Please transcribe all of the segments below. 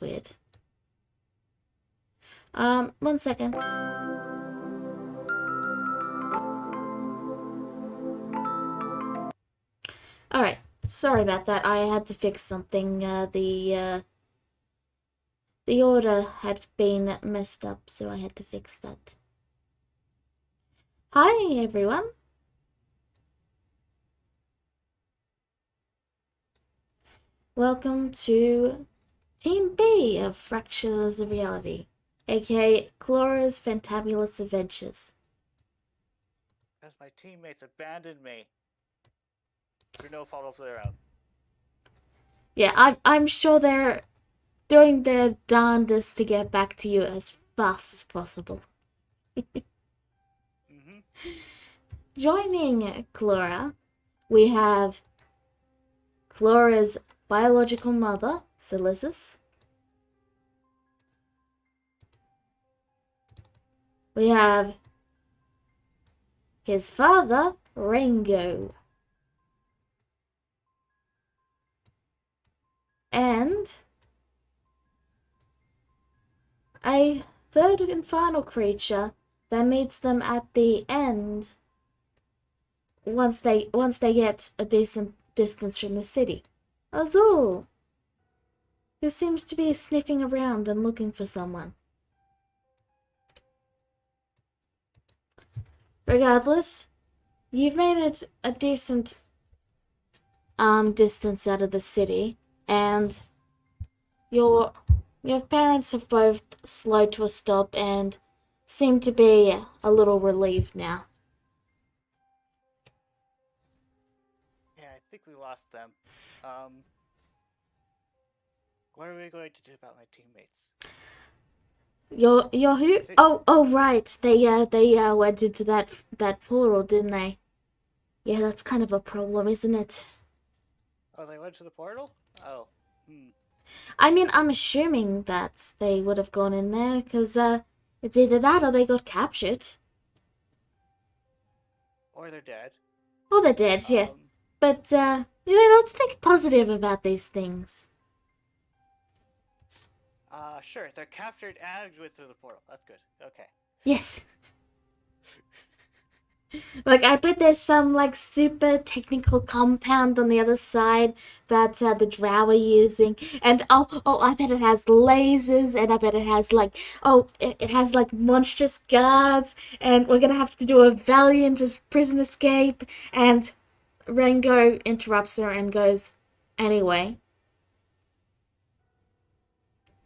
weird. 1 second. Alright, sorry about that. I had to fix something. The order had been messed up, so I had to fix that. Hi, everyone. Welcome to Team B of Fractures of Reality, aka Clara's Fantabulous Adventures. Because my teammates abandoned me. Through no fault of their own. Yeah, I'm sure they're doing their darndest to get back to you as fast as possible. Joining Clara, we have Clara's biological mother, Silicis. We have his father, Rango. And a third and final creature that meets them at the end once they get a decent distance from the city. Azul, who seems to be sniffing around and looking for someone. Regardless, you've made it a decent distance out of the city, and your parents have both slowed to a stop and seem to be a little relieved now. Yeah, I think we lost them. What are we going to do about my teammates? Your who? Oh right. They went into that portal, didn't they? Yeah, that's kind of a problem, isn't it? Oh, they went to the portal? Oh. I mean, I'm assuming that they would have gone in there, because it's either that or they got captured. Or they're dead. Oh, they're dead, yeah. But, let's think positive about these things. Sure, they're captured and went through the portal. That's good. Okay. Yes. Like, I bet there's some, like, super technical compound on the other side that the drow are using. And, I bet it has lasers, and I bet it has, like, it has, like, monstrous guards, and we're gonna have to do a valiant prison escape. And Rango interrupts her and goes, anyway,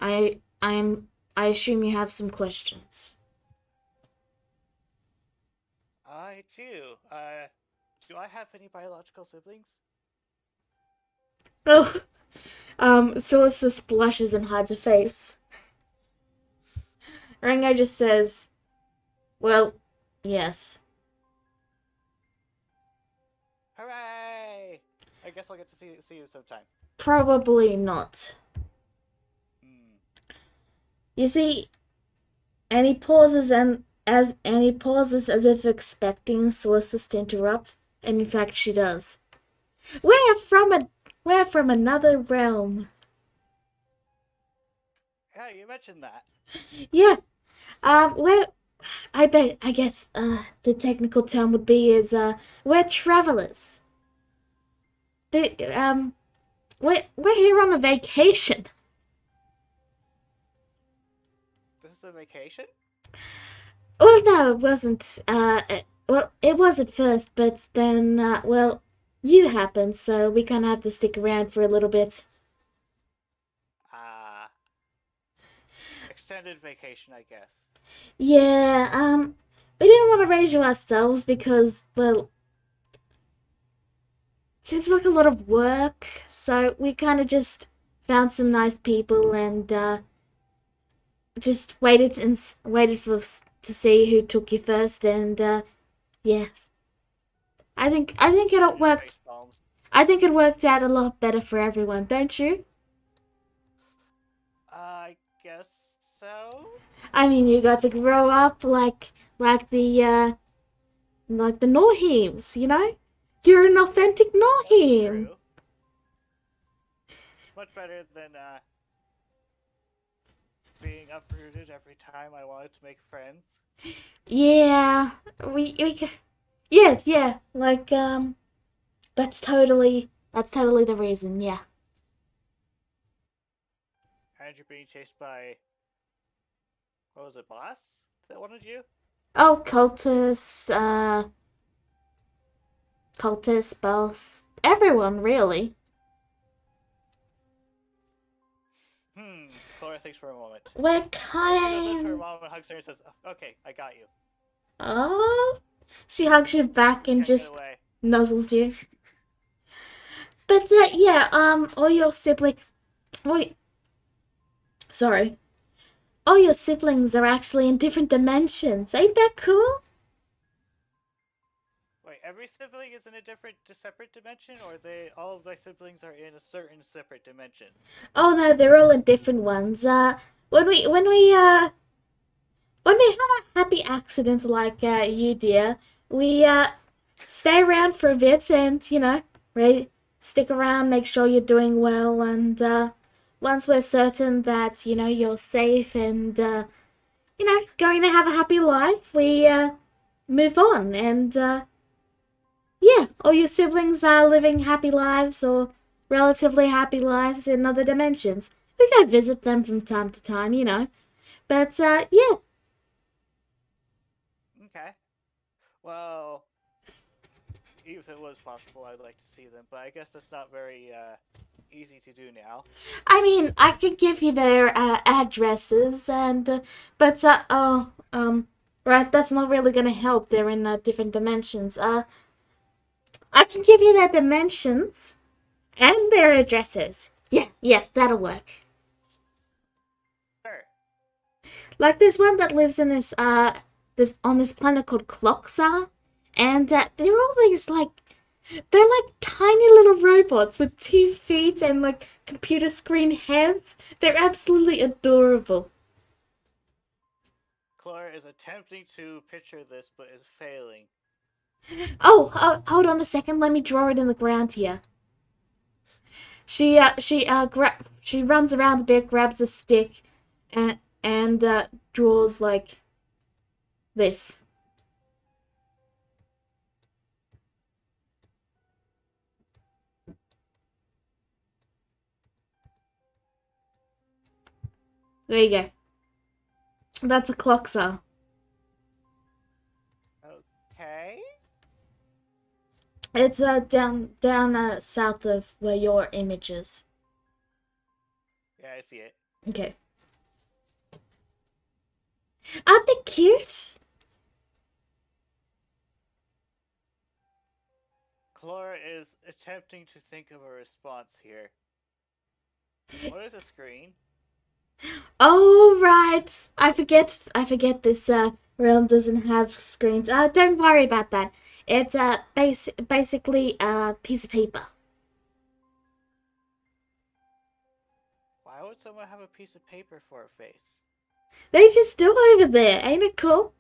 I assume you have some questions. I do. Do I have any biological siblings? Oh, Silicis blushes and hides her face. Rango just says, well, yes. Hooray! I guess I'll get to see you sometime. Probably not. You see, and he pauses as if expecting Silicis to interrupt, and in fact she does. We're from another realm. Yeah, you mentioned that. Yeah. I guess the technical term would be we're travelers. We're here on a vacation. This is a vacation? Well, no, it wasn't. Well, it was at first, but then, you happened, so we kind of have to stick around for a little bit. Extended vacation, I guess. Yeah, we didn't want to raise you ourselves because, well, it seems like a lot of work, so we kind of just found some nice people and, just waited to see who took you first, and yes, I think it worked. I think it worked out a lot better for everyone, don't you? I guess so. I mean, you got to grow up like the Norheems, you know? You're an authentic Norheem. Much better than uprooted every time I wanted to make friends. Yeah, yeah. Like that's totally the reason. Yeah. And you're being chased by, what was it, boss? That wanted you? Oh, cultist, boss, everyone really. Clara thinks for a moment. We're She does it for a kind. moment, hugs her, and says, "Okay, I got you. Oh, she hugs you back You and can't get just away." nuzzles you. But yeah, all your siblings. Wait, sorry. All your siblings are actually in different dimensions. Ain't that cool? Wait, every sibling is in a different, separate dimension, or they all of my siblings are in a certain separate dimension? Oh no, they're all in different ones. When we have a happy accident like you, dear, we stay around for a bit and right, stick around, make sure you're doing well, and once we're certain that you're safe and going to have a happy life, we move on and yeah, all your siblings are living happy lives or relatively happy lives in other dimensions. We go visit them from time to time. But yeah. Okay. Well, even if it was possible, I'd like to see them, but I guess that's not very easy to do now. I mean, I could give you their addresses and but right, that's not really gonna help. They're in different dimensions. I can give you their dimensions and their addresses. Yeah, that'll work. Sure. Like there's one that lives in this on this planet called Cloxar, and they're all these they're like tiny little robots with 2 feet and like computer screen heads. They're absolutely adorable. Clara is attempting to picture this, but is failing. Oh, hold on a second. Let me draw it in the ground here. She runs around a bit, grabs a stick, and draws like this. There you go. That's a cloxer. Okay. It's down south of where your image is. Yeah, I see it. Okay. Aren't they cute? Clara is attempting to think of a response here. What is a screen? Oh right. I forget this realm doesn't have screens. Don't worry about that. It's basically a piece of paper. Why would someone have a piece of paper for a face? They just do over there. Ain't it cool?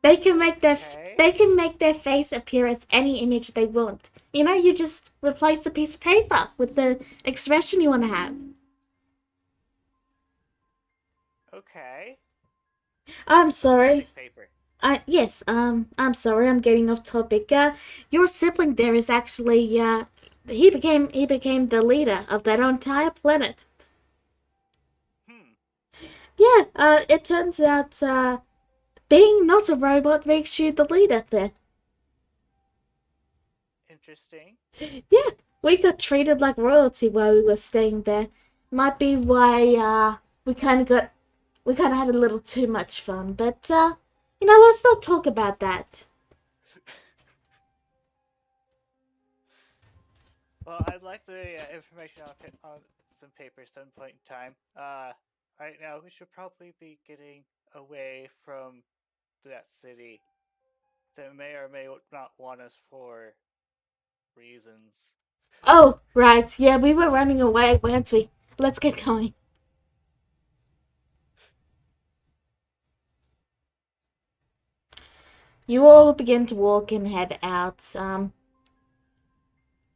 They can make their Okay. they can make their face appear as any image they want. You just replace the piece of paper with the expression you want to have. Okay. I'm sorry. Magic paper. Yes, I'm sorry, I'm getting off topic. Your sibling there is actually, he became the leader of that entire planet. Hmm. Yeah, it turns out, being not a robot makes you the leader there. Interesting. Yeah, we got treated like royalty while we were staying there. Might be why, we kind of had a little too much fun, but, let's not talk about that. Well, I'd like the information on some paper some point in time. Right now we should probably be getting away from that city that may or may not want us for reasons. Oh, right, yeah, we were running away, weren't we? Let's get going. You all begin to walk and head out.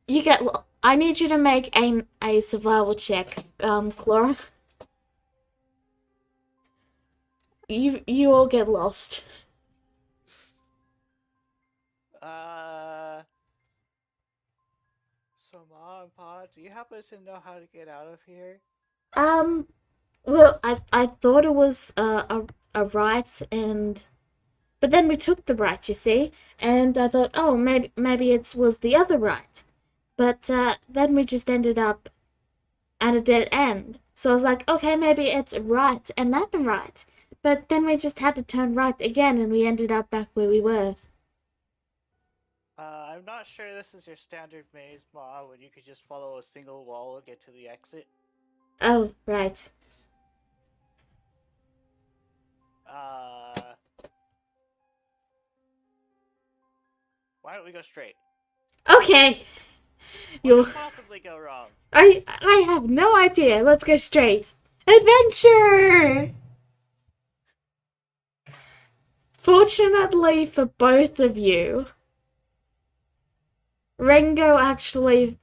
You get I need you to make a survival check, Clara. You all get lost. Uh, so Mom, Pa, do you happen to know how to get out of here? Um, well, I thought it was a right, and but then we took the right, you see, and I thought, oh, maybe it was the other right, but then we just ended up at a dead end. So I was like, okay, maybe it's right and then right, but then we just had to turn right again, and we ended up back where we were. I'm not sure this is your standard maze, Ma, when you could just follow a single wall and get to the exit. Oh, right. Uh, why don't we go straight? Okay, What you. could possibly go wrong? I have no idea. Let's go straight. Adventure! Fortunately for both of you, Rengo actually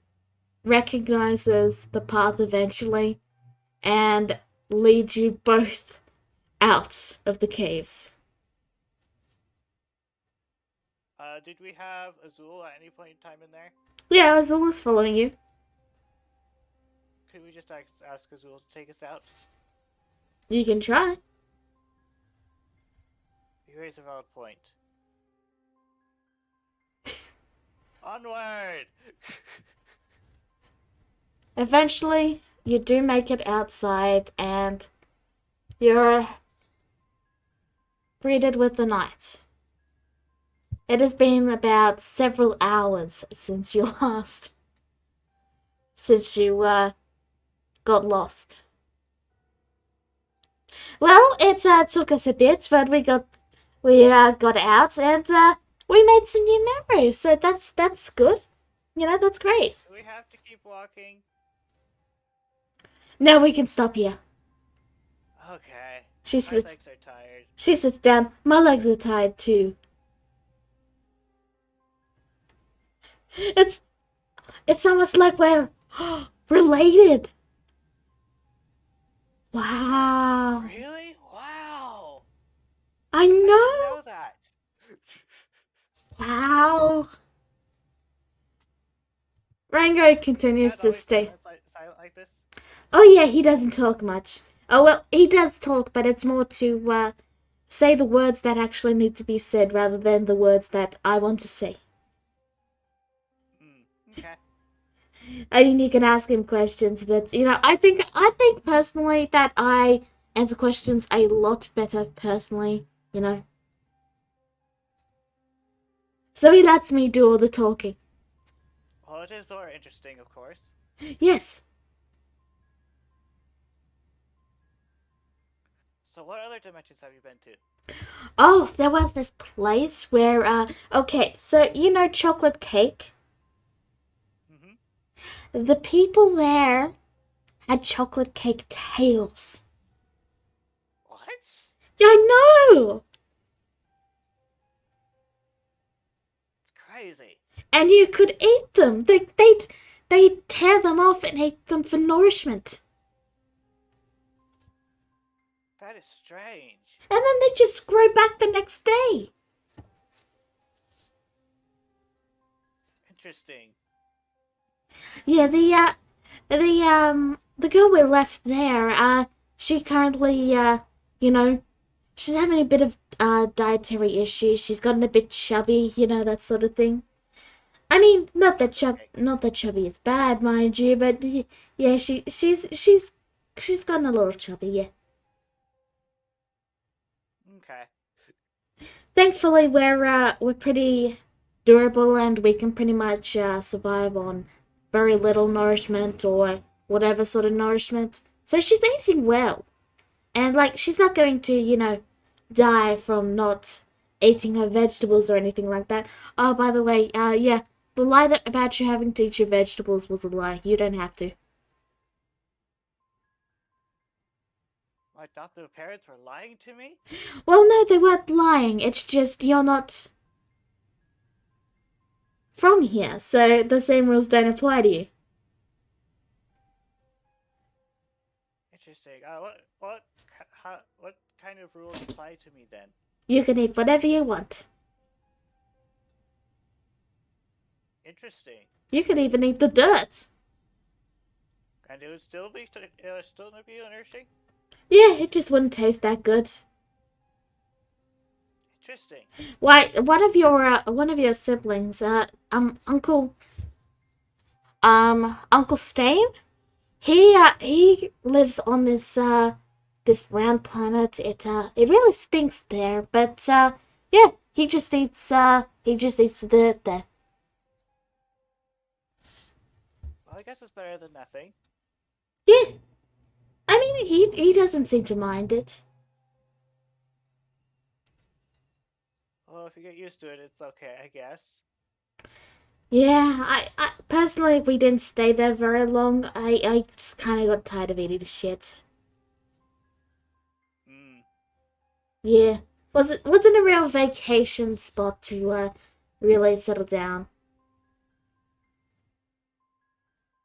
recognizes the path eventually and leads you both out of the caves. Did we have Azul at any point in time in there? Yeah, Azula's following you. Could we just ask Azul to take us out? You can try. You raise a valid point. Onward! Eventually, you do make it outside and you're greeted with the night. It has been about several hours since you got lost. Well, it took us a bit, but we got out and we made some new memories. So that's good. That's great. Do we have to keep walking? Now we can stop here. Okay. She My sits. legs are tired. She sits down. My legs are tired too. It's almost like we're related. Wow. Really? Wow! I I didn't know. know that. Wow. Rango Does continues Cat to always stay. silent like this? Oh yeah, he doesn't talk much. Oh well, he does talk, but it's more to say the words that actually need to be said rather than the words that I want to say. Okay. I mean, you can ask him questions, but I think personally that I answer questions a lot better personally. So he lets me do all the talking. Well, it is more interesting, of course. Yes. So, what other dimensions have you been to? Oh, there was this place where okay, so chocolate cake. The people there had chocolate cake tails. What? Yeah, I know. It's crazy. And you could eat them. They'd tear them off and eat them for nourishment. That is strange. And then they just grow back the next day. Interesting. Yeah, the girl we left there, she currently she's having a bit of dietary issues. She's gotten a bit chubby, that sort of thing. I mean, not that chubby is bad, mind you, but yeah, she's gotten a little chubby, yeah. Okay. Thankfully, we're pretty durable and we can pretty much survive on very little nourishment or whatever sort of nourishment. So she's eating well, and like she's not going to die from not eating her vegetables or anything like that. Oh, by the way, yeah, the lie about you having to eat your vegetables was a lie. You don't have to. My adoptive parents were lying to me? Well, no, they weren't lying. It's just you're not from here, so the same rules don't apply to you. Interesting. What kind of rules apply to me then? You can eat whatever you want. Interesting. You can even eat the dirt. And it would still be nourishing. Yeah, it just wouldn't taste that good. Interesting. Why? One of your siblings, Uncle Stain. He lives on this brown planet. It really stinks there, but yeah, he just eats the dirt there. Well, I guess it's better than nothing. Yeah, I mean he doesn't seem to mind it. Well, if you get used to it, it's okay, I guess. Yeah, I personally we didn't stay there very long. I just kind of got tired of eating the shit. Hmm. Yeah, wasn't a real vacation spot to really settle down.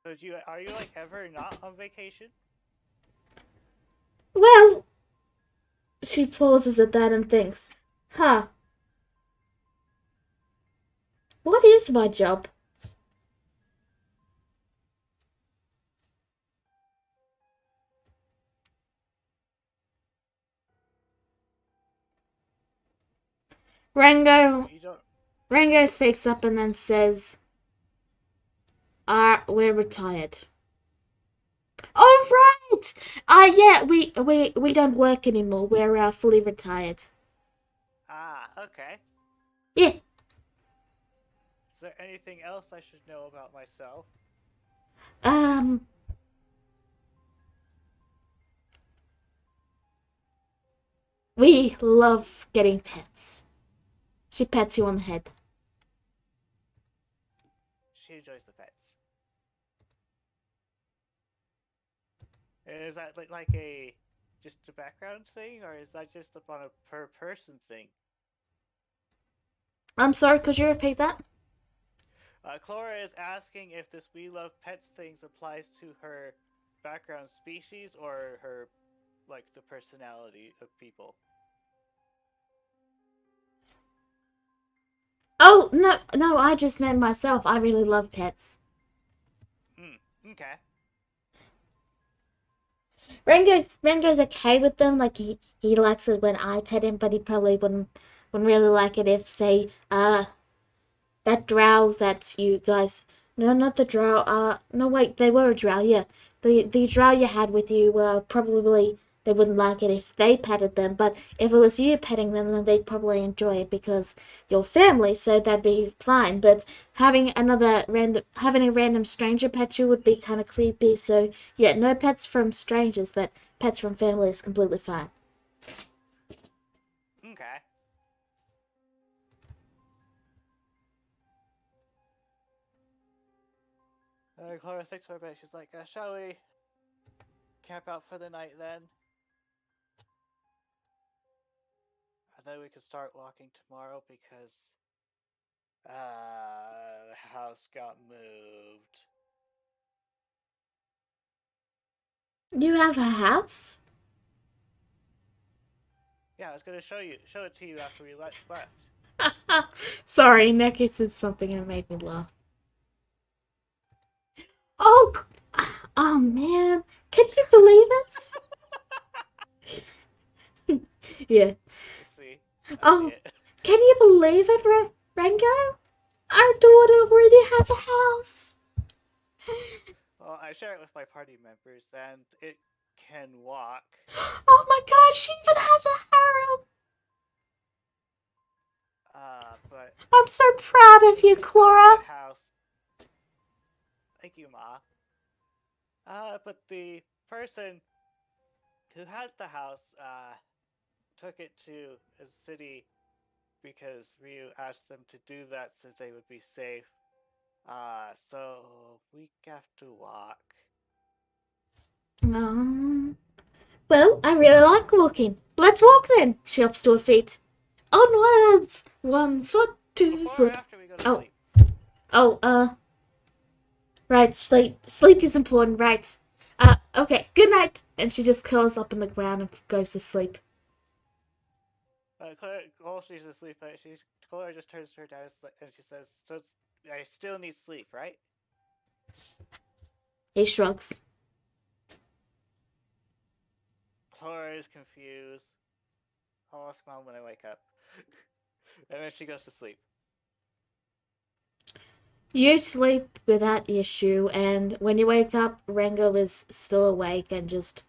So are you like ever not on vacation? Well, she pauses at that and thinks, huh, what is my job? So Rango you don't. Rango speaks up and then says, we're retired. Oh right! Yeah, we don't work anymore. We're fully retired. Ah, okay. Yeah. Is there anything else I should know about myself? Um we love getting pets. She pets you on the head. She enjoys the pets. Is that like a just a background thing, or is that just upon a per person thing? I'm sorry, could you repeat that? Clara is asking if this "we love pets" things applies to her background species or her like the personality of people. Oh no, I just meant myself. I really love pets. Hmm. Okay. Rango's okay with them. Like he likes it when I pet him, but he probably wouldn't really like it if say that drow that you guys, no, not the drow, no wait, they were a drow, yeah, the drow you had with you, probably they wouldn't like it if they petted them, but if it was you petting them, then they'd probably enjoy it because you're family, so that'd be fine. But having a random stranger pet you would be kind of creepy. So yeah, no pets from strangers, but pets from family is completely fine. Okay. Clara thinks for a bit. She's like, "Shall we camp out for the night then? And then we can start walking tomorrow because the house got moved." You have a house? Yeah, I was gonna show it to you after we left. Sorry, Neki said something and it made me laugh. Oh, oh man, can you believe it? Yeah. Let's see. I see Oh, it. can you believe it, Rango? Our daughter already has a house. Well, I share it with my party members, and it can walk. Oh my God, she even has a harem. But I'm so proud of you, the Clara. house. Thank you, Ma. But the person who has the house, took it to a city because Ryu asked them to do that so they would be safe. So we have to walk. Um, well, I really like walking. Let's walk then. She hops to her feet. Onwards! 1 foot, two Before or foot. after we go to Oh, sleep? oh, right, sleep. Sleep is important, right. Okay, good night. And she just curls up on the ground and goes to sleep. Claire, while she's asleep, Claire just turns to her dad and she says, "So I still need sleep, right?" He shrugs. Clara is confused. I'll ask Mom when I wake up. And then she goes to sleep. You sleep without issue, and when you wake up, Rango is still awake and just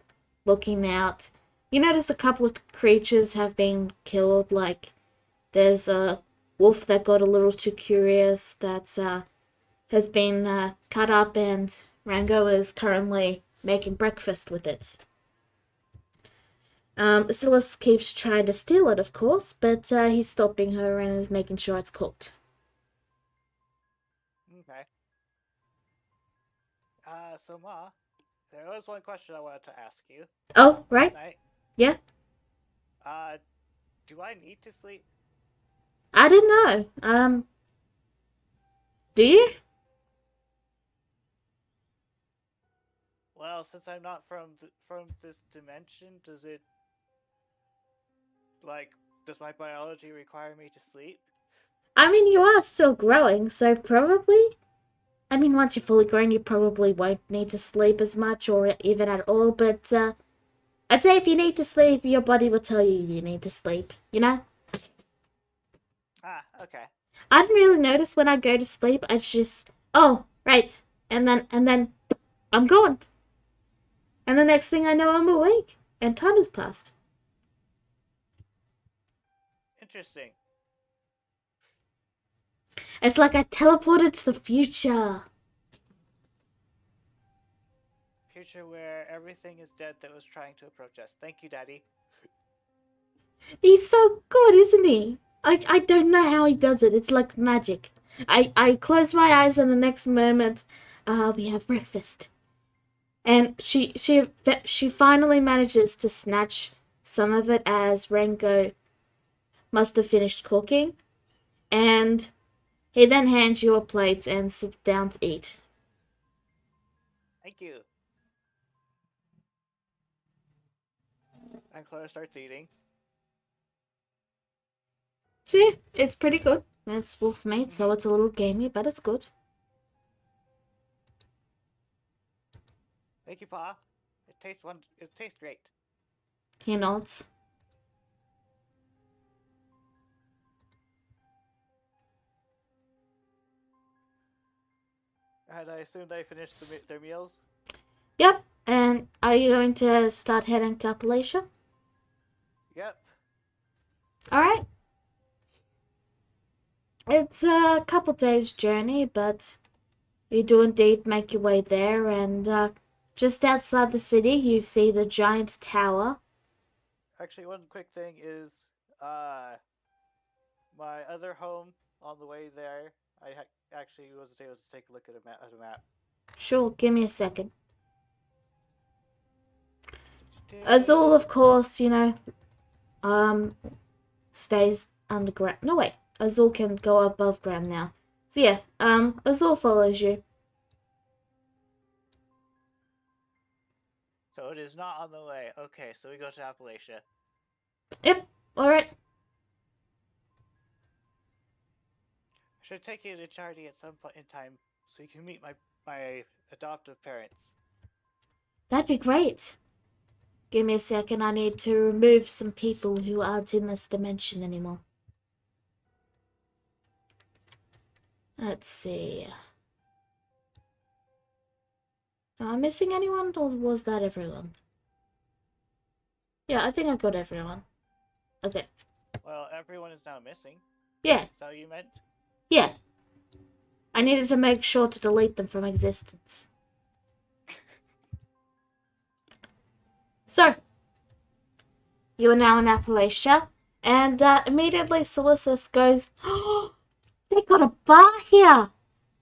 looking out. You notice a couple of creatures have been killed, like there's a wolf that got a little too curious that has been cut up, and Rango is currently making breakfast with it. Silas keeps trying to steal it, of course, but he's stopping her and is making sure it's cooked. Okay. So Ma, there was one question I wanted to ask you. Oh, Last right? night. Yeah? Uh, do I need to sleep? I don't know. Do you? Well, since I'm not from this dimension, like does my biology require me to sleep? I mean, you are still growing, so probably. I mean, once you're fully grown, you probably won't need to sleep as much or even at all, but I'd say if you need to sleep, your body will tell you need to sleep, you know? Ah, okay. I didn't really notice when I go to sleep. It's just, oh, right. And then I'm gone. And the next thing I know, I'm awake. And time has passed. Interesting. It's like I teleported to the future. Future where everything is dead that was trying to approach us. Thank you, Daddy. He's so good, isn't he? I don't know how he does it. It's like magic. I close my eyes and the next moment, we have breakfast. And she finally manages to snatch some of it as Rengo must have finished cooking. And he then hands you a plate and sits down to eat. Thank you. And Clara starts eating. See, it's pretty good. It's wolf meat, so Mm-hmm. it's a little gamey, but it's good. Thank you, Pa. It tastes great. He nods. And I assume they finished their meals. Yep. And are you going to start heading to Appalachia? Yep. All right. It's a couple days' journey, but you do indeed make your way there. And just outside the city, you see the giant tower. Actually, one quick thing is, uh, my other home on the way there. Actually wasn't able to take a look at a map. Sure, give me a second. Azul, of course, um, stays underground. No, wait. Azul can go above ground now. So yeah, Azul follows you. So it is not on the way. Okay, so we go to Appalachia. Yep. All right. I should take you to Charity at some point in time so you can meet my adoptive parents. That'd be great. Give me a second. I need to remove some people who aren't in this dimension anymore. Let's see. Am I missing anyone, or was that everyone? Yeah, I think I got everyone. Okay. Well, everyone is now missing. Yeah, Is that what you meant? yeah. I needed to make sure to delete them from existence. So, you are now in Appalachia, and immediately Solicus goes, "Oh, they got a bar here.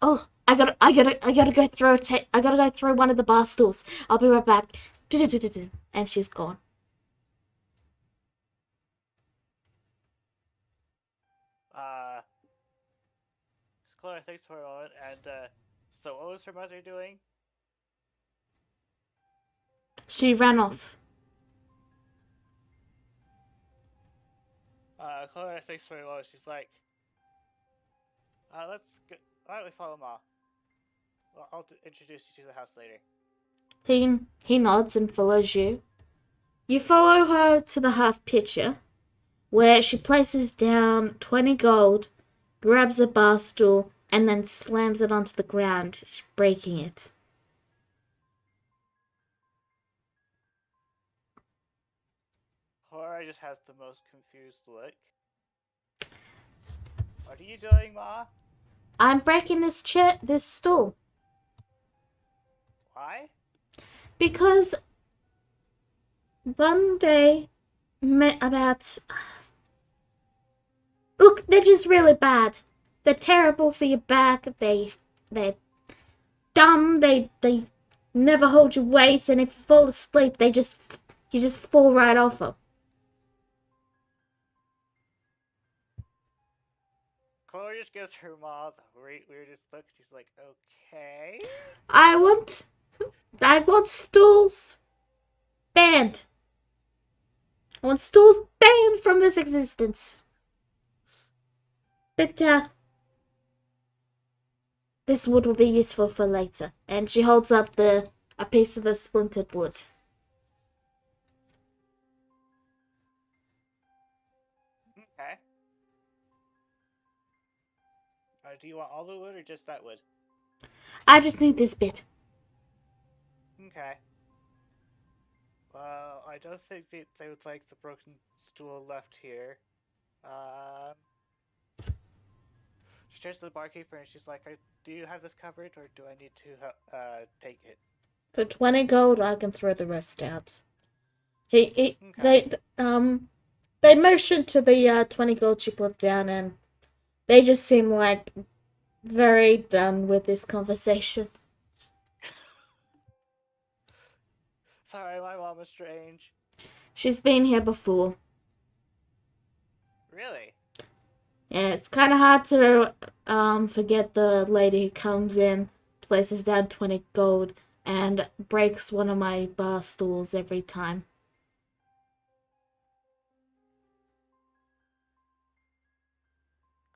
Oh, I gotta go throw I gotta go throw one of the bar stools. I'll be right back." And she's gone. Uh, Clara, thanks for a moment. And so, what was her mother doing? She ran off. Clara thinks very well. She's like, let's go. Why don't we follow Ma? Well, I'll introduce you to the house later. He nods and follows you. You follow her to the half pitcher, where she places down 20 gold, grabs a bar stool, and then slams it onto the ground, breaking it. Clara just has the most confused look. What are you doing, Ma? I'm breaking this stool. Why? Because one day, about. Look, they're just really bad. They're terrible for your back. They're dumb. They never hold your weight, and if you fall asleep, you just fall right off them. Chloe just gives her Ma the weirdest look. She's like, okay. I want stools banned. I want stools banned from this existence. But this wood will be useful for later. And she holds up a piece of the splintered wood. Okay. Do you want all the wood or just that wood? I just need this bit. Okay. Well, I don't think they would like the broken stool left here. She turns to the barkeeper and she's like, "Do you have this covered, or do I need to take it?" For 20 gold, I can throw the rest out. Okay. They motion to the 20 gold she put down, and they just seem like very done with this conversation. Sorry, my mom is strange. She's been here before. Really? Yeah, it's kind of hard to forget the lady who comes in, places down 20 gold, and breaks one of my bar stools every time.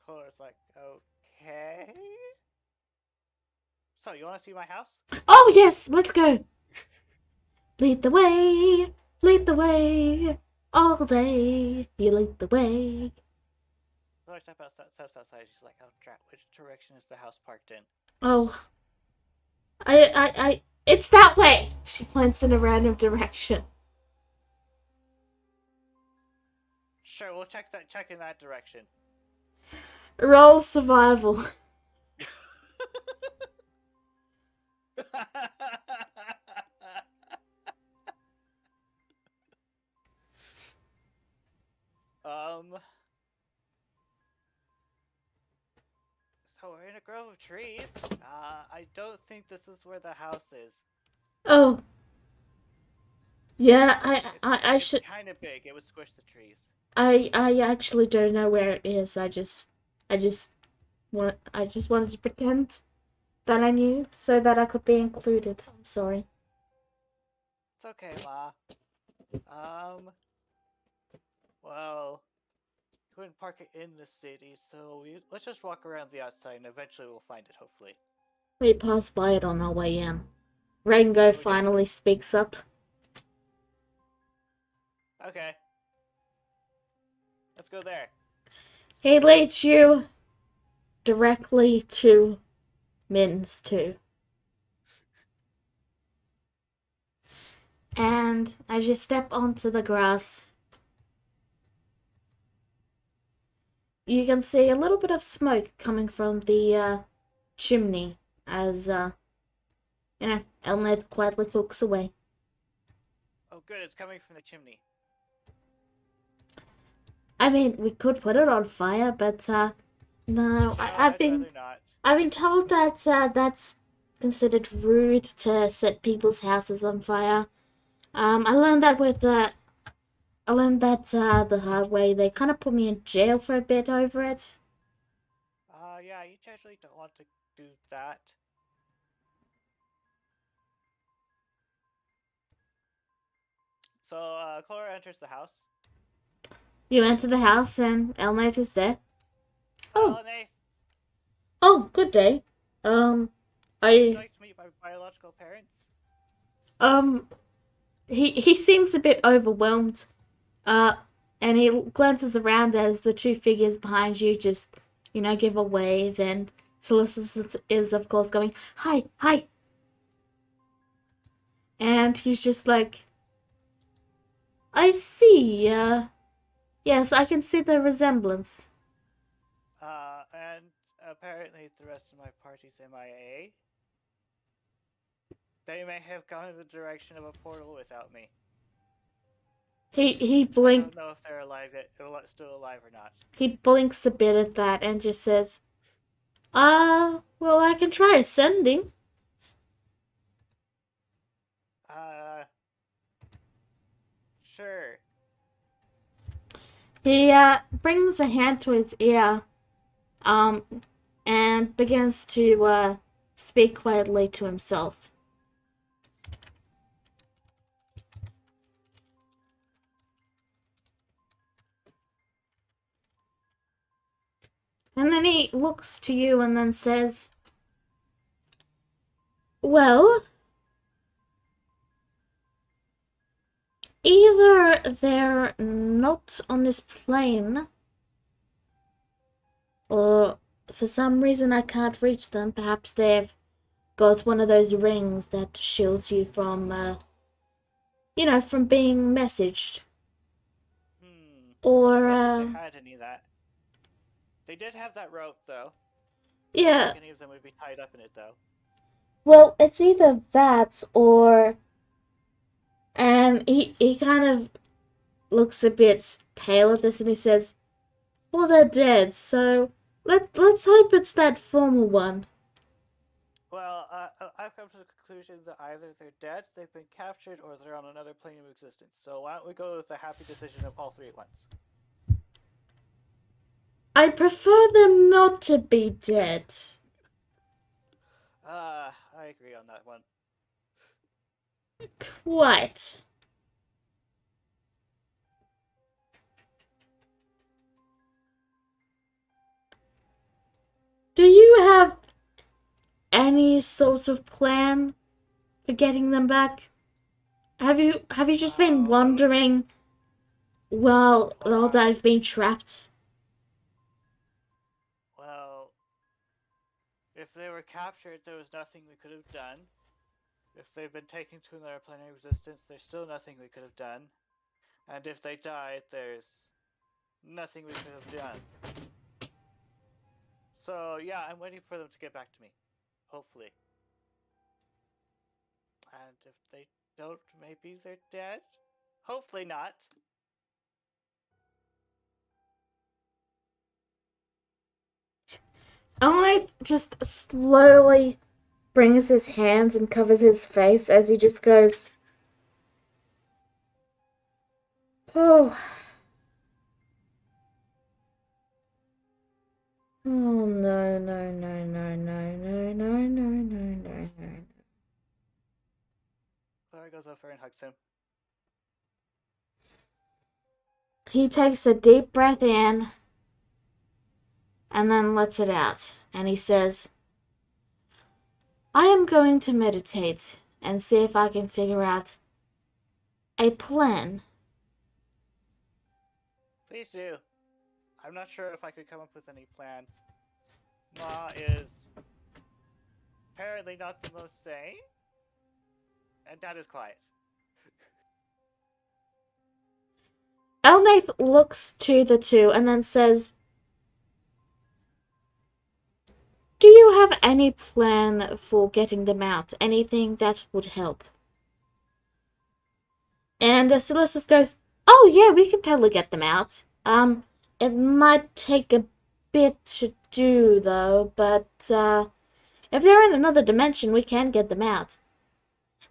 Chloe's like, okay. So, you want to see my house? Oh, yes, let's go. Lead the way, lead the way, all day, you lead the way. Chloe steps outside. She's like, oh, drat, which direction is the house parked in? Oh, it's that way. She points in a random direction. Sure, we'll check in that direction. Roll survival. So we're in a grove of trees. I don't think this is where the house is. Oh. Yeah, I should. It's kind of big. It would squish the trees. I actually don't know where it is. I just wanted to pretend that I knew so that I could be included. I'm sorry. It's okay, Ma. Well, we couldn't park it in the city, so let's just walk around the outside, and eventually we'll find it. Hopefully. We passed by it on our way in. Rango finally speaks up. Okay. Let's go there. He leads you directly to Min's too. And as you step onto the grass, you can see a little bit of smoke coming from the chimney as, Elneth quietly cooks away. Oh, good. It's coming from the chimney. I mean, we could put it on fire, but, no. I've been told that, that's considered rude to set people's houses on fire. I learned that the hard way. They kind of put me in jail for a bit over it. Yeah, you generally don't want to do that. So, Cora enters the house. You enter the house and Elnath is there. Oh, Hello, Nath. oh, good day. Um, Would you I, like to meet my biological parents? um, he seems a bit overwhelmed. Uh, and he glances around as the two figures behind you just, give a wave, and Solicitus is, of course, going, hi, hi. And he's just like, I see, yes, I can see the resemblance. And apparently the rest of my party's MIA. They may have gone in the direction of a portal without me. He I don't blink know if they're still alive or not. he blinks a bit at that and just says, well, I can try ascending. Uh, sure. He brings a hand to his ear, um, and begins to speak quietly to himself. And then he looks to you and then says, well, either they're not on this plane, or for some reason I can't reach them. Perhaps they've got one of those rings that shields you from, from being messaged. Or, I don't think they had any of that. They did have that rope, though. I don't yeah, think any of them would be tied up in it, though. well, it's either that or. And he kind of looks a bit pale at this and he says, well, they're dead, so let's hope it's that former one. Well, I've come to the conclusion that either they're dead, they've been captured, or they're on another plane of existence. So why don't we go with the happy decision of all three at once? I prefer them not to be dead. I agree on that one. Quite. Do you have any sort of plan for getting them back? Have you just been wandering while they've been trapped? Well, if they were captured, there was nothing we could have done. If they've been taken to another plane of existence, there's still nothing we could have done. And if they died, there's nothing we could have done. So, yeah, I'm waiting for them to get back to me. Hopefully. And if they don't, maybe they're dead? Hopefully not. I just slowly brings his hands and covers his face as he just goes, oh. Oh no, no, no, no, no, no, no, no, no, no, no. Clara goes over and hugs him. He takes a deep breath in and then lets it out. And he says, I am going to meditate and see if I can figure out a plan. Please do. I'm not sure if I could come up with any plan. Ma is apparently not the most sane, and Dad is quiet. Elnath looks to the two and then says, do you have any plan for getting them out? Anything that would help? And Celestis goes, oh yeah, we can totally get them out. It might take a bit to do though, but if they're in another dimension, we can get them out.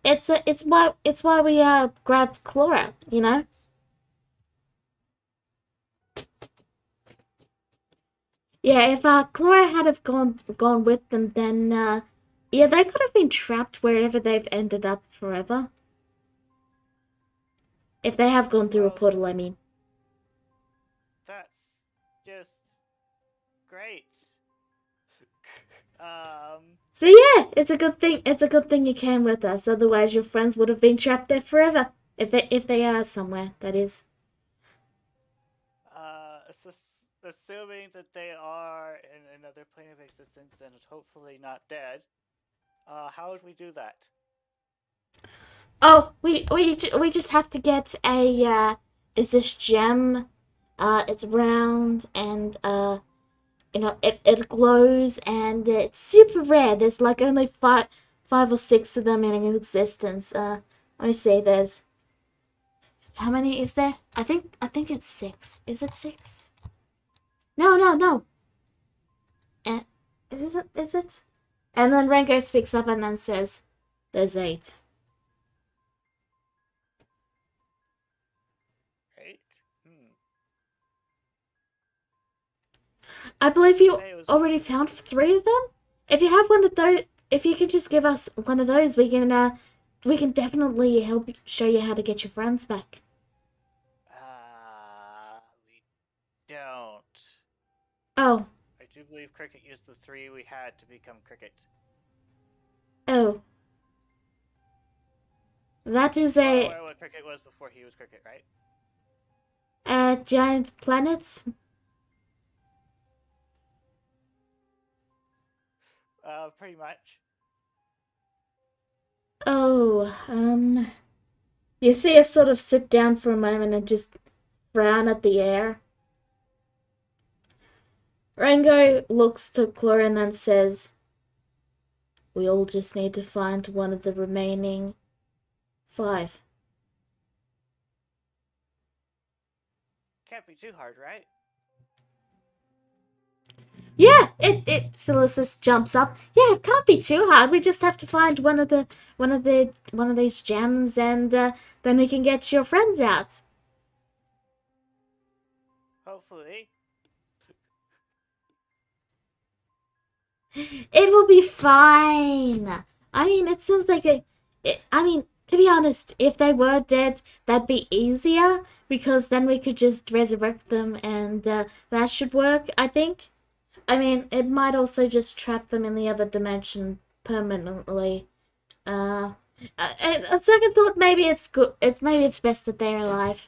It's why we grabbed Clara, you know. Yeah, if Clara had have gone with them, then yeah, they could have been trapped wherever they've ended up forever. If they have gone through a Well, portal, I mean. that's just great. um, So yeah, it's a good thing. It's a good thing you came with us. Otherwise, your friends would have been trapped there forever. If they are somewhere, that is. assuming that they are in another plane of existence and hopefully not dead, how would we do that? Oh, we just have to get a. Is this gem? It's round and it glows and it's super rare. There's like only five or six of them in existence. Let me see. There's how many is there? I think it's six. Is it six? No, no, no. Uh, is it? Is it? And then Rango speaks up and then says, "There's eight." Right? Hmm. I believe You you say it was. already found three of them. If you have one of those, if you could just give us one of those, we can definitely help show you how to get your friends back. We don't. Oh, I do believe Cricket used the three we had to become Cricket. oh, that is You are a aware what Cricket was before he was Cricket, right? giant planet. Pretty much. Oh, you see us sort of sit down for a moment and just frown at the air. Rango looks to Clora and then says, "We all just need to find one of the remaining five." Can't be too hard, right? Yeah, it Silicus jumps up. Yeah, it can't be too hard. We just have to find one of these gems and then we can get your friends out. Hopefully. It will be fine. I mean, it sounds like I mean, to be honest, if they were dead, that'd be easier because then we could just resurrect them and that should work, I think. I mean, it might also just trap them in the other dimension permanently. Uh, a second thought, maybe it's good. Maybe it's best that they're alive.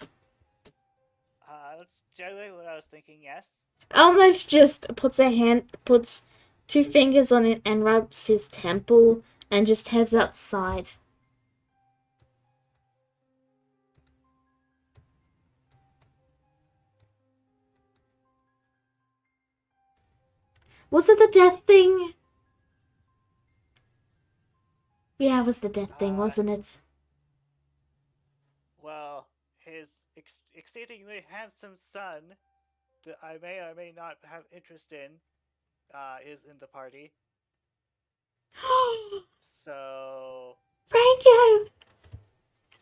That's generally what I was thinking, yes. Almost just puts two fingers on it and rubs his temple and just heads outside. Was it the death thing? Yeah, it was the death thing, Uh, wasn't it? well, his exceedingly handsome son, that I may or may not have interest in, is in the party. So, Rango!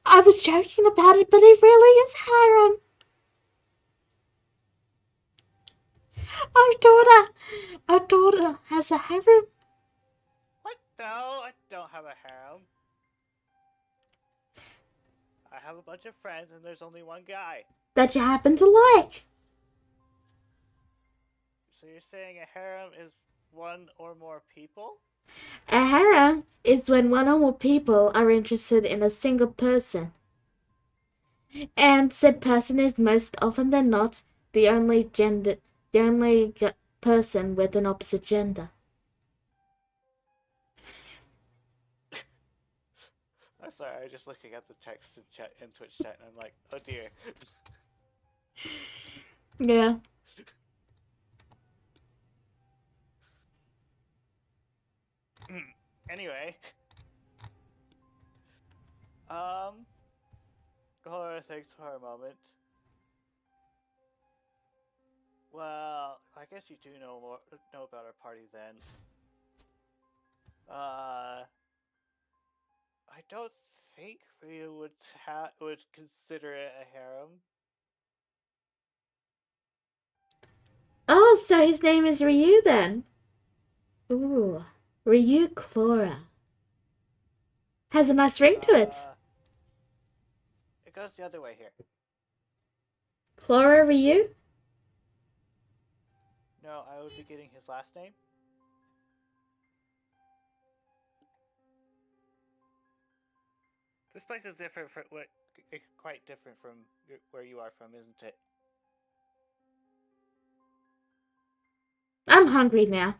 I was joking about it, but it really is harem. Our daughter has a harem. what? No, I don't have a harem. I have a bunch of friends, and there's only one guy. That you happen to like. So you're saying a harem is one or more people? A harem is when one or more people are interested in a single person, and said person is most often than not the only person with an opposite gender. I'm sorry, I'm just looking at the text in chat in Twitch chat, and I'm like, oh dear. Yeah. Anyway, um, Cora thinks for a moment. Well, I guess you do know about our party then. I don't think we would consider it a harem. Oh, so his name is Ryu then. Ooh, Ryu Clora. Has a nice ring to it. goes the other way here. Flora, over you? No, I would be getting his last name. This place is different from quite different from where you are from, isn't it? I'm hungry now.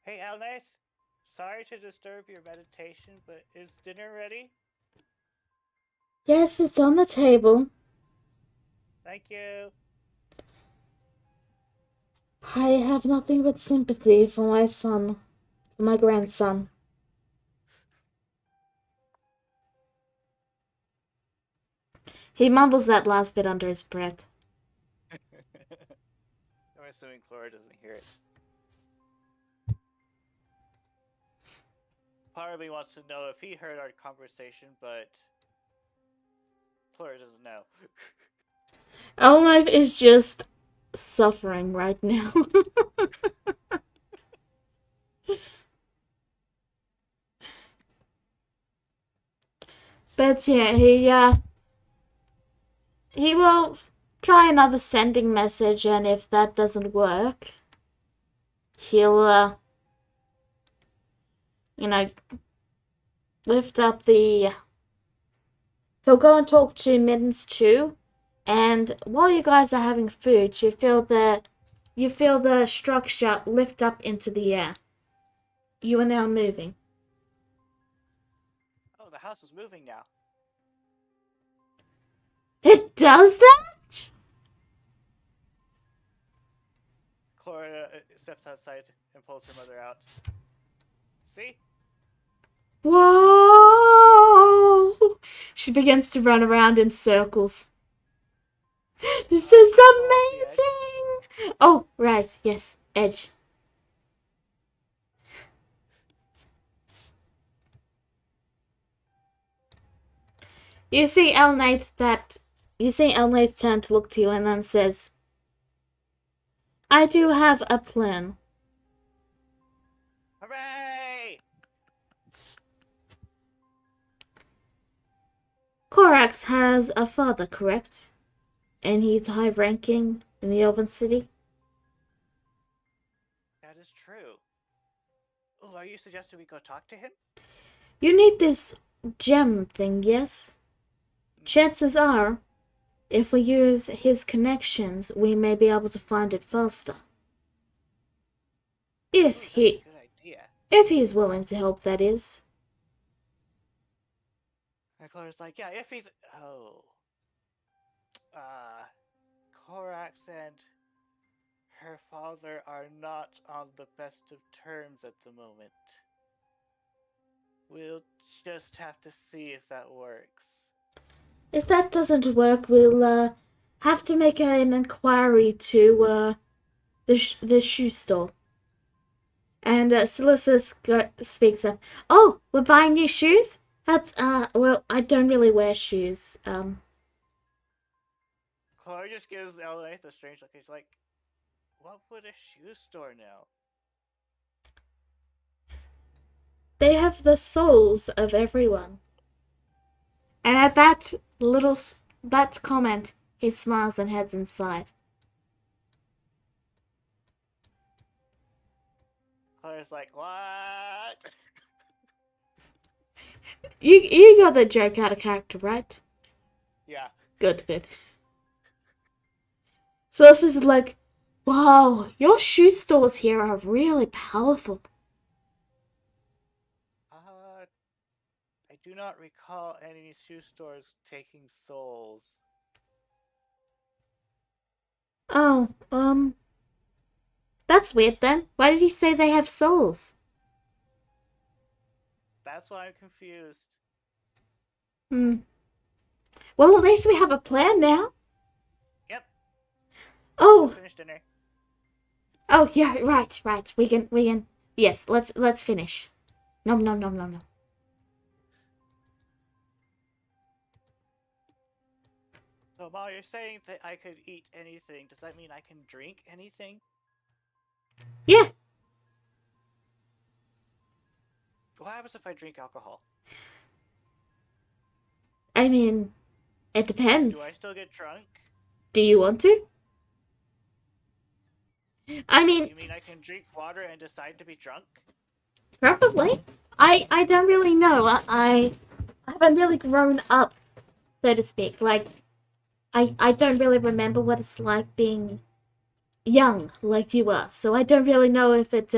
Hey, Alnath. Sorry to disturb your meditation, but is dinner ready? Yes, it's on the table. Thank you. I have nothing but sympathy for my son, for my grandson. He mumbles that last bit under his breath. I'm assuming Clara doesn't hear it. Part of me wants to know if he heard our conversation, but Clara doesn't know. Elmove is just suffering right now. But yeah, he will try another sending message, and if that doesn't work, he'll lift up the. He'll go and talk to Mittens too, and while you guys are having food, you feel the structure lift up into the air. You are now moving. Oh, the house is moving now. It does that? Clara steps outside and pulls her mother out. See? Whoa! She begins to run around in circles. This is amazing! Oh, right, yes, Edge. You see Elnath turn to look to you and then says, I do have a plan. Hooray! Korax has a father, correct? And he's high ranking in the Elven City? That is true. Oh, are you suggesting we go talk to him? You need this gem thing, yes? Chances are, if we use his connections, we may be able to find it faster. If That's a good idea. If he's willing to help, that is. And Clara's like, yeah, if he's... Oh. Korax and her father are not on the best of terms at the moment. We'll just have to see if that works. If that doesn't work, we'll have to make an inquiry to the shoe store. And Silicus speaks up. Oh, we're buying new shoes? That's well, I don't really wear shoes. Clara just gives Elnath a strange look. He's like, what would a shoe store know? They have the souls of everyone. And at that comment, he smiles and heads inside. Clara's like, what? You got the joke out of character, right? Yeah. Good. So this is like, wow, your shoe stores here are really powerful. I do not recall any shoe stores taking souls. Oh, that's weird then. Why did he say they have souls? That's why I'm confused. Well, at least we have a plan now. Yep. Oh. Finish dinner. Oh yeah, right. We can. Yes, let's finish. Nom. So, Ma, you're saying that I could eat anything. Does that mean I can drink anything? Yeah. what happens if I drink alcohol? I mean, it Do I depends. still get drunk? Do you want to? I mean, You mean I can drink water and decide to be drunk? probably. I don't really know. I haven't really grown up, so to speak. Like, I don't really remember what it's like being young like you were. So I don't really know if it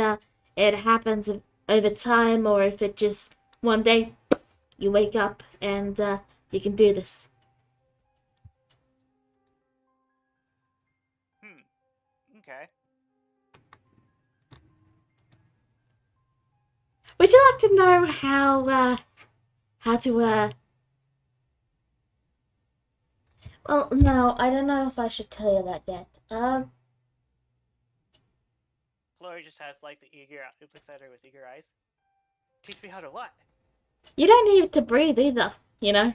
happens over time or if it just one day you wake up and you can do this. Hmm. Okay. Would you like to know how to well, no, I don't know if I should tell you that yet. Chloe just has like the eager. It looks at her with eager eyes. Teach me how to what? You don't need to breathe either, you know?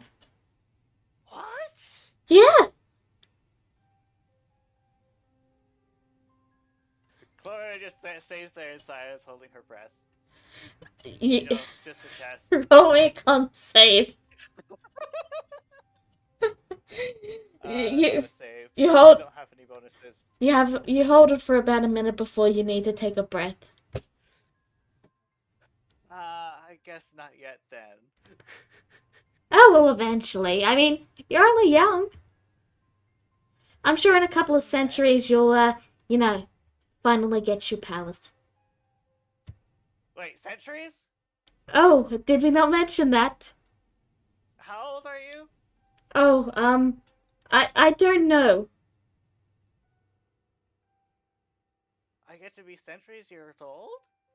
What? Yeah! Chloe just stays there in silence, holding her breath. You, You know, just a test. roll me a con save. That's not you a save. you I hold don't have any bonuses. you hold it for about a minute before you need to take a breath. I guess not yet then. Oh well, eventually. I mean, you're only young. I'm sure in a couple of Okay. centuries you'll you know, finally get your powers. Wait, centuries? Oh, did we not mention that? How old are you? Oh, I don't know. I get to be centuries years old?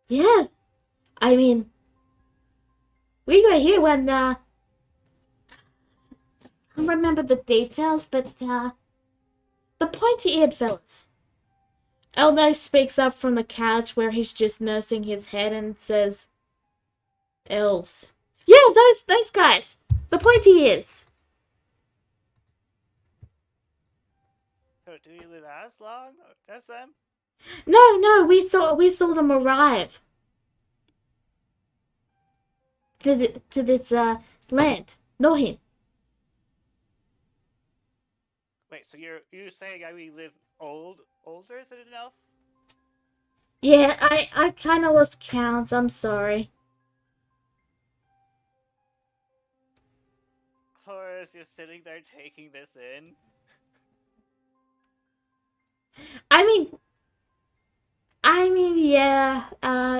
Yeah, I mean, we were here when I don't remember the details, but the pointy-eared fellas. Elno speaks up from the couch where he's just nursing his head and says, "Elves." Yeah, those guys. The pointy ears. So do you live as long as them? No, we saw them arrive to this land. Nohim. Wait, so you saying I we live older than an elf? Yeah, I kind of lost count. I'm sorry. Or is just sitting there taking this in? I mean, yeah.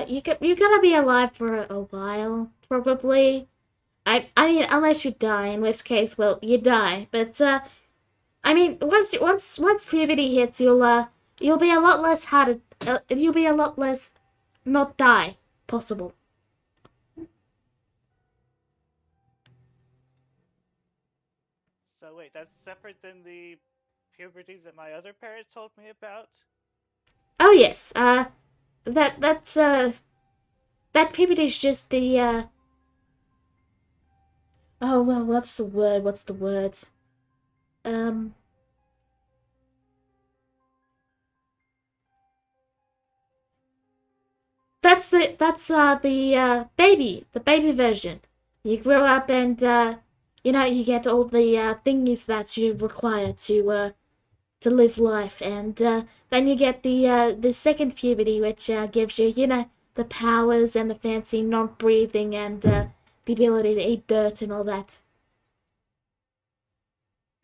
You gotta be alive for a while, probably. I mean, unless you die, in which case, well, you die. But I mean, once puberty hits, you'll be a lot less hard. You'll be a lot less not die possible. So wait, that's separate than the puberty that my other parents told me about? Oh yes, that's that puberty is just the oh well, what's the word? What's the word? Um, that's the baby version. You grow up and you know you get all the things that you require to live life, and then you get the second puberty, which gives you you know the powers and the fancy not breathing and the ability to eat dirt and all that.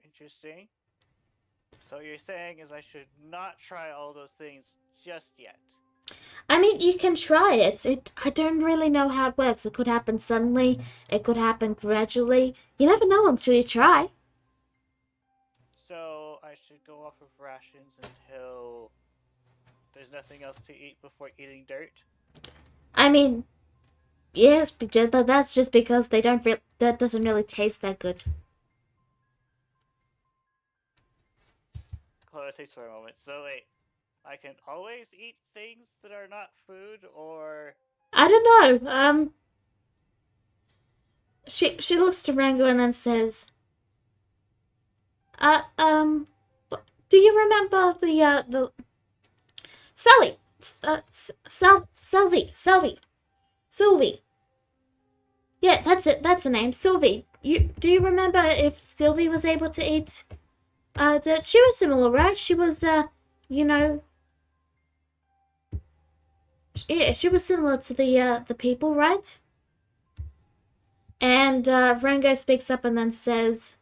Interesting. So you're saying is I should not try all those things just yet. I mean, you can try it. I don't really know how it works. It could happen suddenly. It could happen gradually. You never know until you try. So I should go off of rations until there's nothing else to eat before eating dirt? I mean, yes, but that's just because they don't. That doesn't really taste that good. Chloe thinks for a moment. So wait, I can always eat things that are not food, or I don't know. She looks to Rango and then says, "Uh, do you remember the Sally? Sylvie. Sylvie. Yeah, that's it. That's the name, Sylvie. You remember if Sylvie was able to eat dirt? She was similar, right? She was you know, yeah, she was similar to the people, right? And Rango speaks up and then says,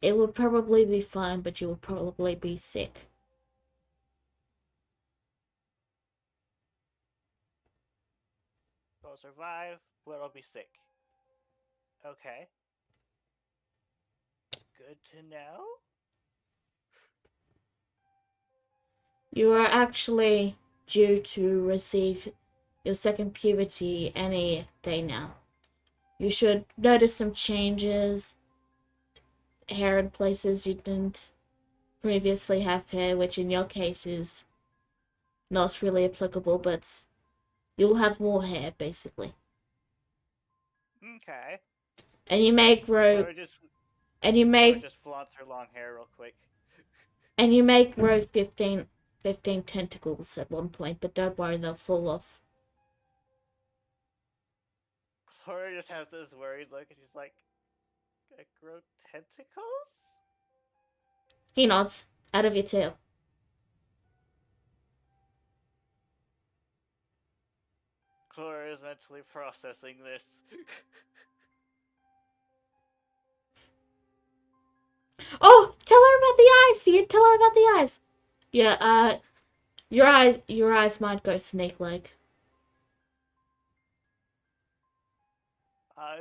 "It will probably be fine, but you will probably be sick." Will survive, but I'll be sick. Okay, good to know. You are actually due to receive your second puberty any day now. You should notice some changes, hair in places you didn't previously have hair, which in your case is not really applicable, but you'll have more hair basically. Okay. And you may grow Cora just and you Cora may just flaunts her long hair real quick. and you may grow 15 tentacles at one point, but don't worry, they'll fall off. Cora just has this worried look, and she's like, "I grow tentacles?" He nods. Out of your tail. Cora is mentally processing this. Oh, tell her about the eyes. You tell her about the eyes. Yeah, your eyes might go snake-like.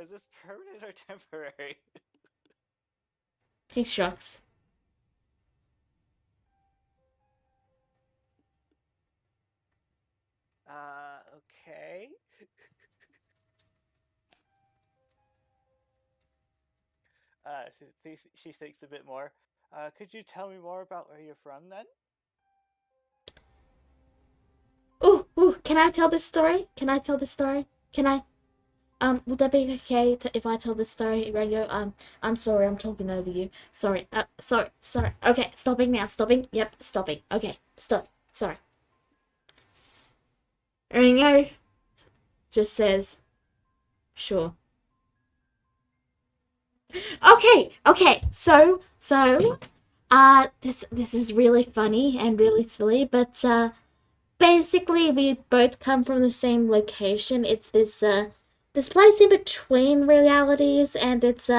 Is this permanent or temporary? He shrugs. Okay. She thinks a bit more. Could you tell me more about where you're from then? Ooh, can I tell this story? Can I tell this story? Can I? Would that be okay if I tell this story, Rango? I'm sorry, I'm talking over you. Sorry, sorry. Okay, stopping now, stopping. Yep, stopping. Okay, stop. Sorry. Rango just says, sure. Okay. This is really funny and really silly, but basically we both come from the same location. It's this place in between realities, and it's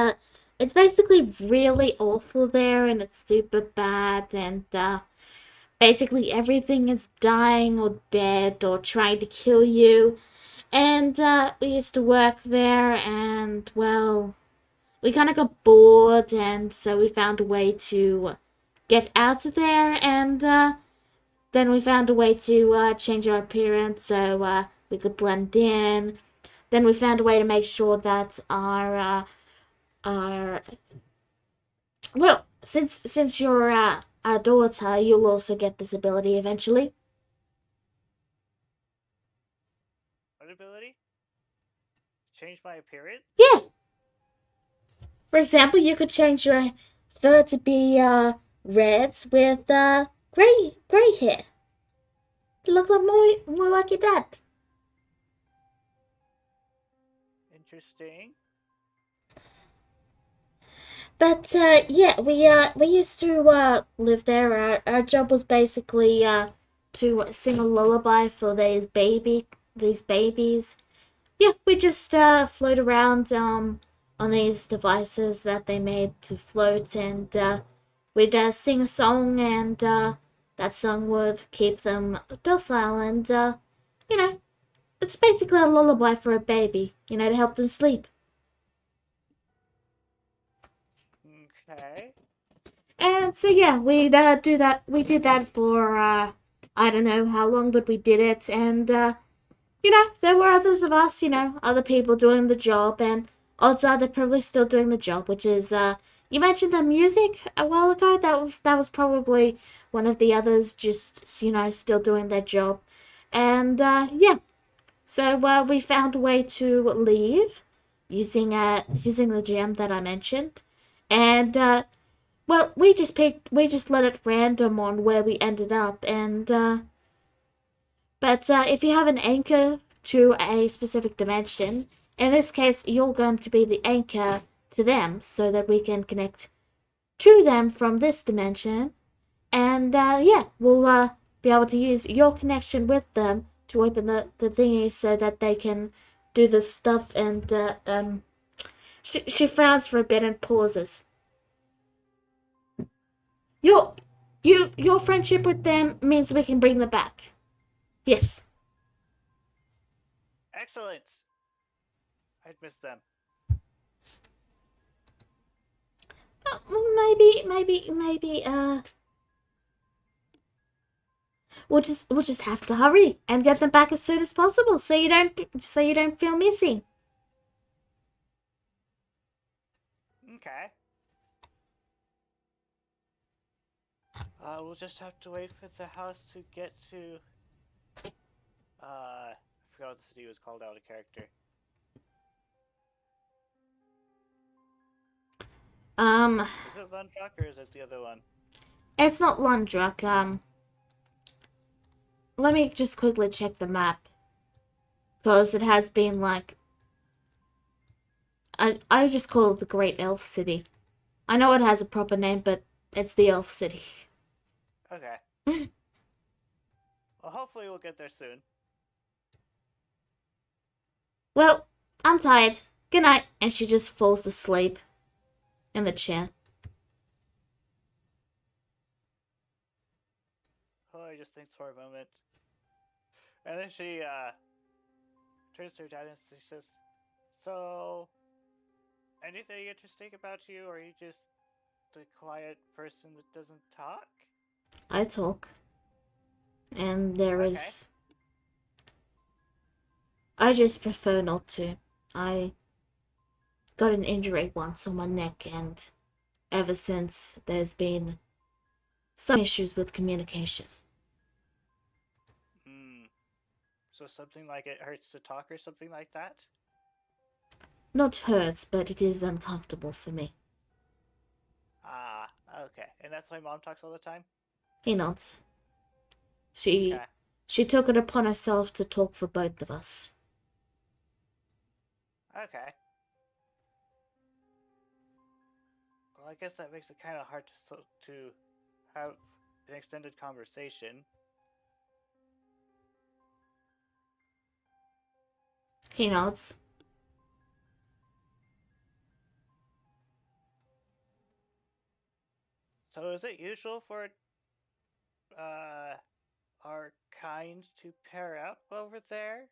basically really awful there, and it's super bad, and basically everything is dying or dead or trying to kill you. And we used to work there, and well, we kind of got bored, and so we found a way to get out of there, and then we found a way to change our appearance so we could blend in. Then we found a way to make sure that our well, since you're our daughter, you'll also get this ability eventually. What ability? Change my appearance? Yeah. For example, you could change your fur to be red with gray hair. To look like more like your dad. Interesting. But yeah, we used to live there. Our job was basically to sing a lullaby for these babies. Yeah, we just float around on these devices that they made to float, and we'd sing a song, and that song would keep them docile, and you know, it's basically a lullaby for a baby, to help them sleep. Okay. And so yeah, we'd do that. We did that for I don't know how long, but we did it, and there were others of us, other people doing the job, and odds are they're probably still doing the job, which is you mentioned the music a while ago. That was probably one of the others, just still doing their job, and yeah. So we found a way to leave using the gem that I mentioned, and well, we just let it random on where we ended up, and but if you have an anchor to a specific dimension. In this case, you're going to be the anchor to them so that we can connect to them from this dimension. And yeah, we'll be able to use your connection with them to open the thingy so that they can do the stuff. And she frowns for a bit and pauses. Your your friendship with them means we can bring them back. Yes. Excellent. I'd miss them. Maybe. We'll just have to hurry and get them back as soon as possible, so you don't feel missing. Okay. We'll just have to wait for the house to get to. I forgot what the city was called out of character. Is it Lundrock or is it the other one? It's not Lundrock. Let me just quickly check the map, because it has been like. I just call it the Great Elf City. I know it has a proper name, but it's the Elf City. Okay. Well, hopefully we'll get there soon. Well, I'm tired. Good night. And she just falls asleep in the chair. Chloe just thinks for a moment. And then she turns to her dad and she says, "So, anything interesting about you, or are you just the quiet person that doesn't talk?" I talk. And there Okay. is. I just prefer not to. I got an injury once on my neck, and ever since there's been some issues with communication. So something like it hurts to talk or something like that? Not hurts, but it is uncomfortable for me. Ah, okay. And that's why Mom talks all the time? He nods. She Okay. she took it upon herself to talk for both of us. Okay. Well, I guess that makes it kind of hard to have an extended conversation. He nods. So is it usual for uh our kind to pair up over there?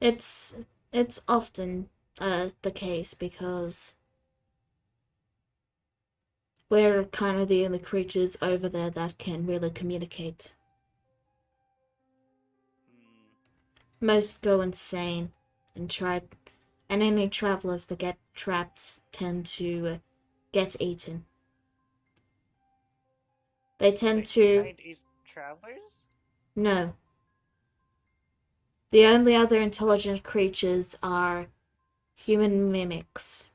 It's it's often the case because we're kind of the only creatures over there that can really communicate. Most go insane and and any travelers that get trapped tend to get eaten. They tend Wait, to. kind eat travelers? No. The only other intelligent creatures are human mimics.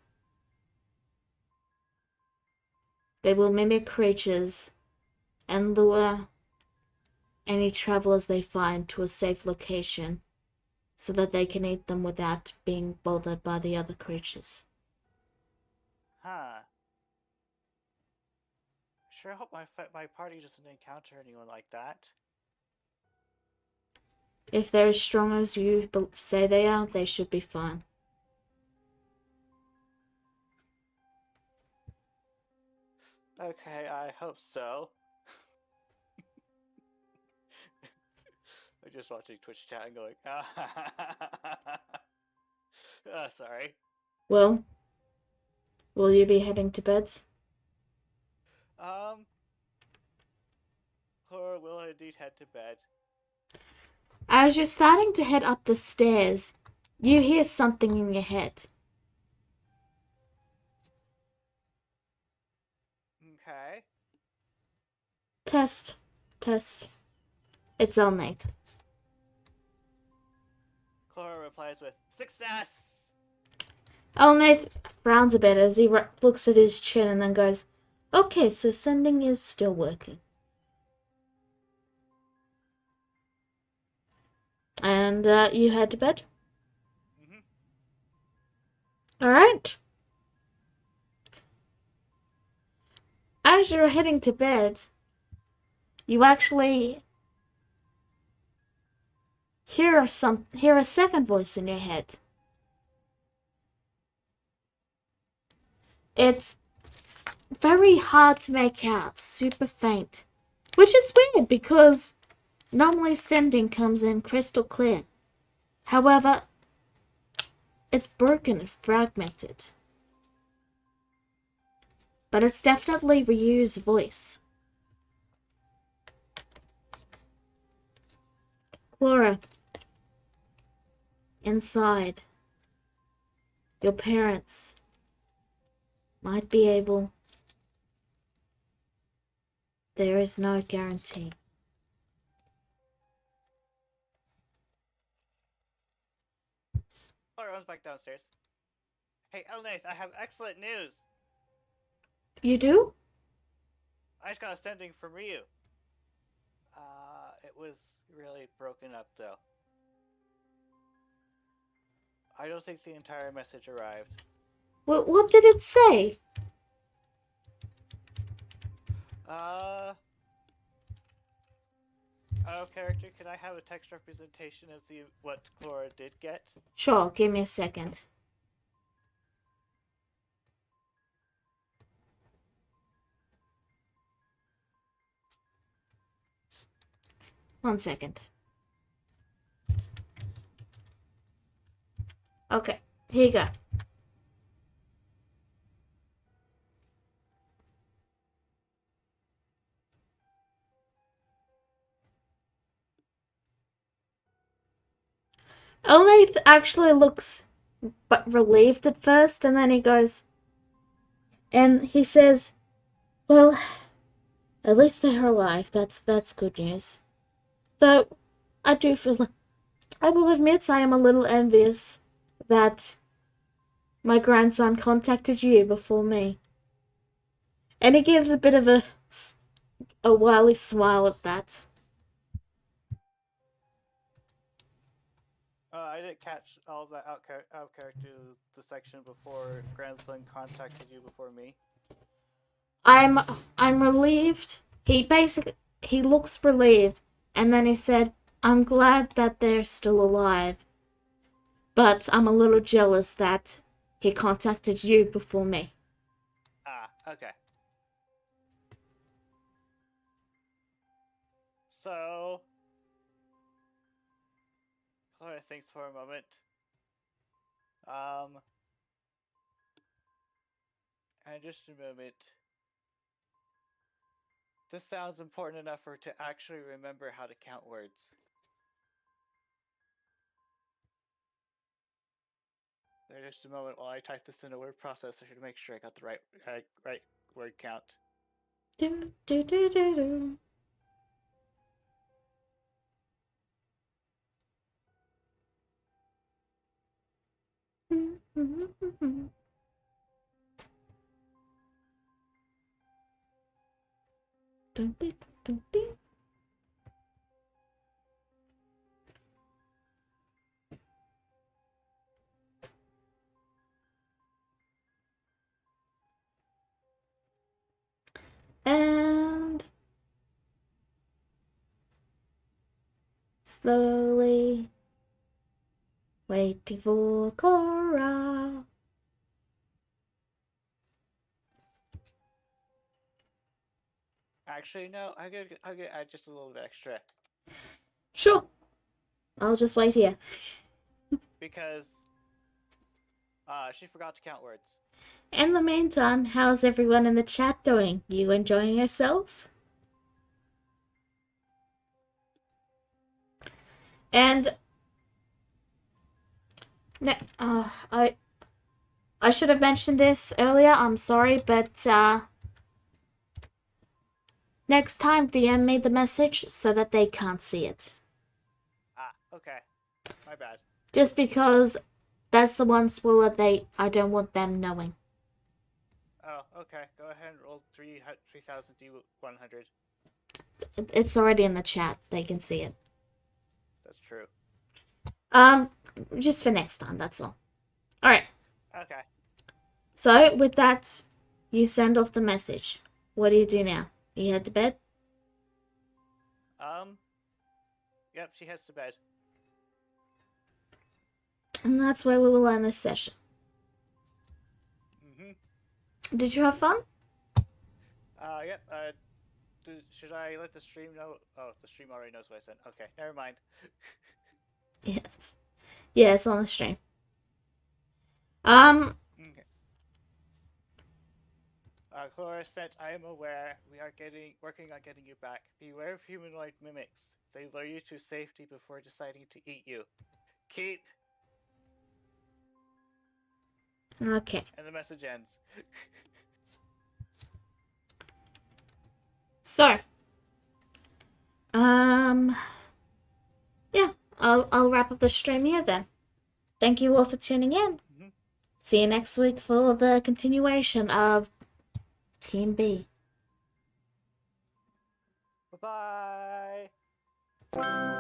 They will mimic creatures and lure any travelers they find to a safe location so that they can eat them without being bothered by the other creatures. Huh. Sure hope my party doesn't encounter anyone like that. If they're as strong as you say they are, they should be fine. Okay, I hope so. I'm just watching Twitch chat and going, sorry. Well, will you be heading to bed? Or will I indeed head to bed? As you're starting to head up the stairs, you hear something in your head. Okay. Test. It's Elnath. Clara replies with, "Success!" Elnath frowns a bit as he looks at his chin and then goes, "Okay, so sending is still working." And you head to bed? Mm-hmm. Alright. As you're heading to bed, you actually hear a second voice in your head. It's very hard to make out, super faint. Which is weird because normally sending comes in crystal clear. However, it's broken and fragmented. But it's definitely Ryu's voice. Clara, inside, your parents might be able. There is no guarantee. Laura runs back downstairs. Hey, Elnath, I have excellent news. You do? I just got a sending from Ryu. It was really broken up, though. I don't think the entire message arrived. What did it say? Out of character, can I have a text representation of what Clara did get? Sure, give me a second. One second. Okay, here you go. Elnath actually looks but relieved at first, and then he goes, and he says, "Well, at least they're alive. That's good news. Though I do feel, I will admit, I am a little envious that my grandson contacted you before me." And he gives a bit of a wily smile at that. I didn't catch all of that out of character, the section before grandson contacted you before me. I'm relieved. He looks relieved, and then he said, "I'm glad that they're still alive, but I'm a little jealous that he contacted you before me." Ah, okay. So, Clara thinks for a moment. And just a moment. This sounds important enough for her to actually remember how to count words. There's just a moment while I type this in a word processor to make sure I got the right word count. Do, do, do, do, do. And slowly waiting for Clara. Actually, no, I'm gonna add just a little bit extra. Sure. I'll just wait here. Because she forgot to count words. In the meantime, how's everyone in the chat doing? You enjoying yourselves? And I should have mentioned this earlier. I'm sorry, but next time DM me the message so that they can't see it. Ah, okay. My bad. Just because that's the one spoiler I don't want them knowing. Oh, okay. Go ahead and roll 3000 D100. It's already in the chat. They can see it. That's true. Um, just for next time, that's all. Alright, Okay. so with that, you send off the message. What do you do now? You head to bed? Um. Yep. She heads to bed. And that's where we will end this session. Mhm. Did you have fun? Yep. Should I let the stream know? Oh, the stream already knows what I said. Okay, never mind. Yes. Yeah, it's on the stream. Um, Okay. Chlorisset, I am aware. We are working on getting you back. Beware of humanoid mimics. They lure you to safety before deciding to eat you. Keep. okay. And the message ends. So, um, yeah, I'll wrap up the stream here then. Thank you all for tuning in. Mhm. See you next week for the continuation of Team B. Bye bye.